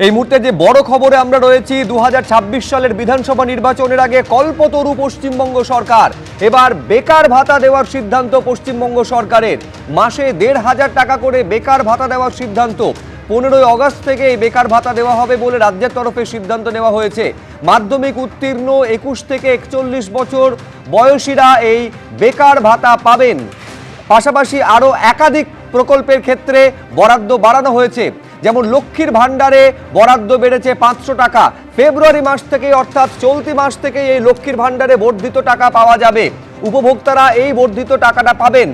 এই মুহূর্তে যে বড় খবরে আমরা রয়েছি 2026 সালের বিধানসভা নির্বাচনের আগে কল্পতরু পশ্চিমবঙ্গ সরকার। এবার বেকার ভাতা দেওয়ার সিদ্ধান্ত পশ্চিমবঙ্গ সরকারের। মাসে 1,500 টাকা করে বেকার ভাতা দেওয়ার সিদ্ধান্ত। 15ই আগস্ট থেকে এই বেকার ভাতা দেওয়া হবে বলে রাজ্যের তরফে সিদ্ধান্ত নেওয়া হয়েছে। মাধ্যমিক উত্তীর্ণ 21 থেকে 41 বছর বয়সীরা এই বেকার ভাতা পাবেন। পাশাপাশি আরও একাধিক প্রকল্পের ক্ষেত্রে বরাদ্দ বাড়ানো হয়েছে। যেমন লক্ষ্মীর ভাণ্ডারে বরাদ্দ বেড়েছে 500 টাকা। ফেব্রুয়ারি মাস থেকে অর্থাৎ চলতি মাস থেকে এই লক্ষ্মীর ভাণ্ডারে বর্ধিত টাকা পাওয়া যাবে। উপভোক্তারা এই বর্ধিত টাকাটা পাবেন।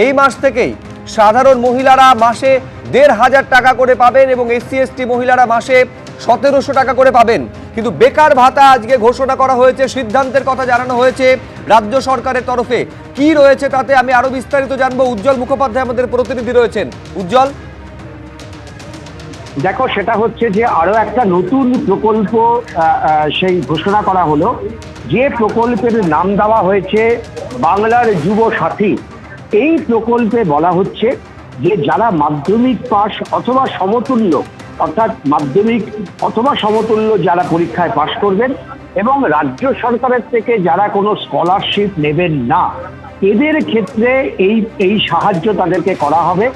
এই মাস থেকেই সাধারণ মহিলারা মাসে 1,500 টাকা করে পাবেন এবং SC ST মহিলারা মাসে 1,700 টাকা করে পাবেন। কিন্তু বেকার ভাতা আজকে ঘোষণা করা হয়েছে, সিদ্ধান্তের কথা জানানো হয়েছে রাজ্য সরকারের তরফে। কি রয়েছে তাতে আমি আরো বিস্তারিত জানবো। উজ্জ্বল মুখোপাধ্যায় আমাদের প্রতিনিধি রয়েছেন। উজ্জ্বল, দেখো, সেটা হচ্ছে যে আরো একটা নতুন প্রকল্প সেই ঘোষণা করা হলো, যে প্রকল্পের নাম দেওয়া হয়েছে বাংলার যুব সাথী। এই প্রকল্পে বলা হচ্ছে যে যারা মাধ্যমিক পাস অথবা সমতুল্য, অর্থাৎ মাধ্যমিক অথবা সমতুল্য যারা পরীক্ষায় পাশ করবেন এবং রাজ্য সরকারের থেকে যারা কোনো স্কলারশিপ নেবেন না, এদের ক্ষেত্রে এই সাহায্য তাদেরকে করা হবে।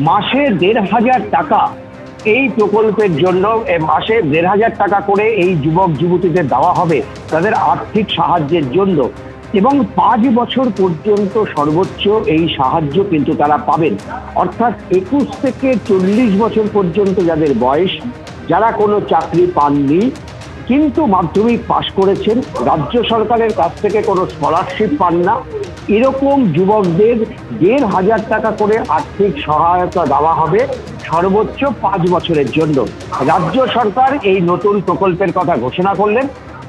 মাসে 1,500 টাকা এই প্রকল্পের জন্য মাসে 1,500 টাকা করে এই যুবক যুবতীদের দেওয়া হবে তাদের আর্থিক সাহায্যের জন্য, এবং 5 বছর পর্যন্ত সর্বোচ্চ এই সাহায্য কিন্তু তারা পাবেন। অর্থাৎ 21 থেকে 40 বছর পর্যন্ত যাদের বয়স, যারা কোনো চাকরি পাননি কিন্তু মাধ্যমিক পাশ করেছেন, রাজ্য সরকারের কাছ থেকে কোনো স্কলারশিপ পান না, এরকম যুবকদের 1,500 টাকা করে আর্থিক সহায়তা দেওয়া হবে সর্বোচ্চ 5 বছরের জন্য। রাজ্য সরকার এই নতুন প্রকল্পের কথা ঘোষণা করলেন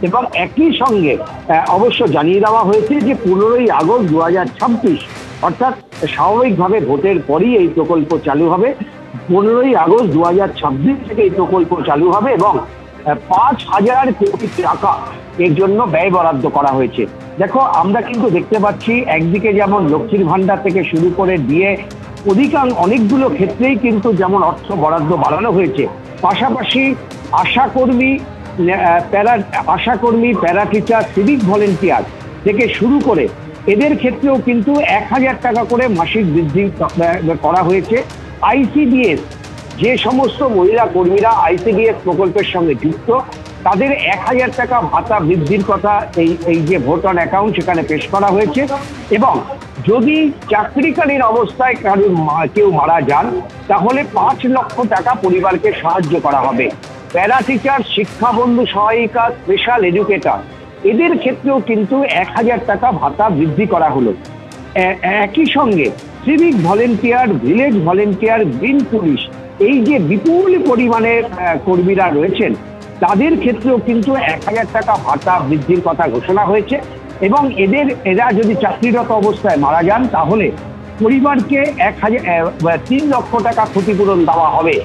এবং একই সঙ্গে অবশ্য জানিয়ে দেওয়া হয়েছে যে 15ই আগস্ট 2026, অর্থাৎ স্বাভাবিকভাবে ভোটের পরই এই প্রকল্প চালু হবে। 15ই আগস্ট 2026 থেকে এই প্রকল্প চালু হবে এবং 5,000 কোটি টাকা এর জন্য ব্যয় বরাদ্দ করা হয়েছে। দেখো, আমরা কিন্তু দেখতে পাচ্ছি একদিকে যেমন লক্ষ্মীর ভাণ্ডার থেকে শুরু করে দিয়ে অনেকগুলো ক্ষেত্রেই কিন্তু যেমন অর্থ বরাদ্দ বাড়ানো হয়েছে, পাশাপাশি আশাকর্মী, প্যারা টিচার, সিভিক ভলেন্টিয়ার থেকে শুরু করে এদের ক্ষেত্রেও কিন্তু 1,000 টাকা করে মাসিক বৃদ্ধি করা হয়েছে। ICDS, যে সমস্ত মহিলা কর্মীরা ICDS প্রকল্পের সঙ্গে যুক্ত, তাদের 1,000 টাকা ভাতা বৃদ্ধির কথা এই যে ভোট অন অ্যাকাউন্ট সেখানে পেশ করা হয়েছে। এবং যদি চাকরিকালীন অবস্থায় কেউ মারা যান তাহলে 5 লক্ষ টাকা পরিবারকে সাহায্য করা হবে। প্যারা টিচার, শিক্ষাবন্ধু সহায়িকা, স্পেশাল এডুকেটর, এদের ক্ষেত্রেও কিন্তু 1,000 টাকা ভাতা বৃদ্ধি করা হলো। একই সঙ্গে civic volunteer, village volunteer, green police, এই যে বিপুল পরিমাণে কর্মীরা রয়েছেন তাদের ক্ষেত্রেও কিন্তু 1,000 টাকা ভাতা বৃদ্ধির কথা ঘোষণা হয়েছে। এবং এরা যদি চাকরিরত অবস্থায় মারা যান তাহলে পরিবারকে 3 লক্ষ টাকা ক্ষতিপূরণ দেওয়া হবে।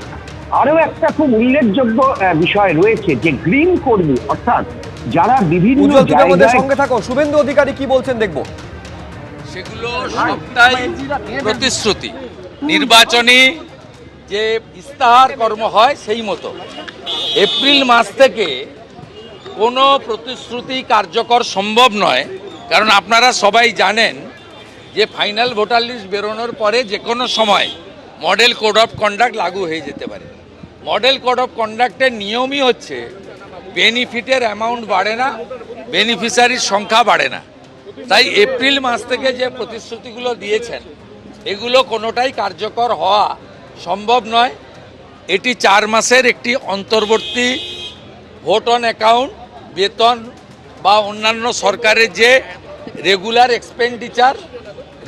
আরও একটা খুব উল্লেখযোগ্য বিষয় রয়েছে যে গ্রিন কর্মী, অর্থাৎ যারা বিভিন্ন জায়গায় সঙ্গে থাকো। শুভেন্দু অধিকারী কি বলছেন দেখবো। সেগুলো সবটাই প্রতিশ্রুতি, নির্বাচনী যে ইস্তাহার কর্ম হয় সেই মতো। এপ্রিল মাস থেকে কোনো প্রতিশ্রুতি কার্যকর সম্ভব নয়, কারণ আপনারা সবাই জানেন যে ফাইনাল ভোটার লিস্ট বেরোনোর পরে যে কোনো সময় মডেল কোড অফ কন্ডাক্ট লাগু হয়ে যেতে পারে। মডেল কোড অফ কন্ডাক্টের নিয়মই হচ্ছে বেনিফিটের অ্যামাউন্ট বাড়ে না, বেনিফিশিয়ারির সংখ্যা বাড়ে না। তাই এপ্রিল মাস থেকে যে প্রতিশ্রুতিগুলো দিয়েছেন এগুলো কোনোটাই কার্যকর হওয়া সম্ভব নয়। এটি 4 মাসের একটি অন্তর্বর্তী ভোট অন অ্যাকাউন্ট, বেতন বা অন্যান্য সরকারের যে রেগুলার এক্সপেন্ডিচার,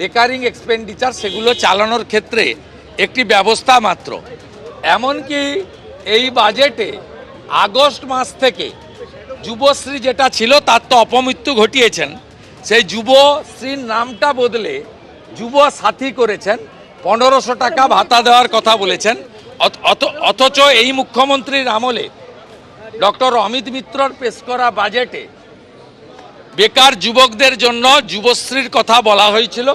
রেকারিং এক্সপেন্ডিচার, সেগুলো চালানোর ক্ষেত্রে একটি ব্যবস্থা মাত্র। এমনকি এই বাজেটে আগস্ট মাস থেকে যুবশ্রী যেটা ছিল তার তো অপমৃত্যু ঘটিয়েছেন, সেই যুবশ্রীর নামটা বদলে যুব সাথী করেছেন। 1,500 টাকা ভাতা দেওয়ার কথা বলেছেন। অথচ এই মুখ্যমন্ত্রীর আমলে ডক্টর অমিত মিত্রর পেশ করা বাজেটে বেকার যুবকদের জন্য যুবশ্রীর কথা বলা হয়েছিল,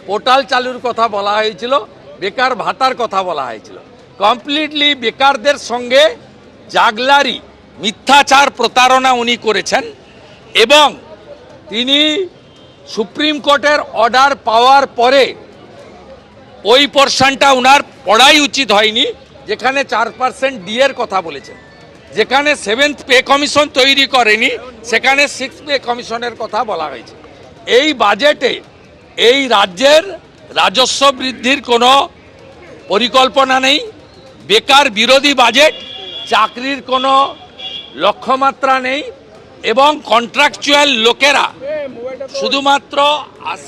পোর্টাল চালুর কথা বলা হয়েছিল, বেকার ভাতার কথা বলা হয়েছিল। কমপ্লিটলি বেকারদের সঙ্গে জাগলারি মিথ্যাচার প্রতারণা উনি করেছেন এবং তিনি সুপ্রিম কোর্টের অর্ডার পাওয়ার পরে ওই পোর্শনটা উনার পড়াই উচিত হয়নি, যেখানে 4% ডিএর কথা বলেছেন, যেখানে 7th পে কমিশন তৈরি করেনি সেখানে 6th পে কমিশনের কথা বলা হয়েছে। এই বাজেটে এই রাজ্যের রাজস্ব বৃদ্ধির কোনো পরিকল্পনা নেই, বেকার বিরোধী বাজেট, চাকরির কোনো লক্ষ্যমাত্রা নেই এবং কন্ট্রাকচুয়াল লোকেরা শুধুমাত্র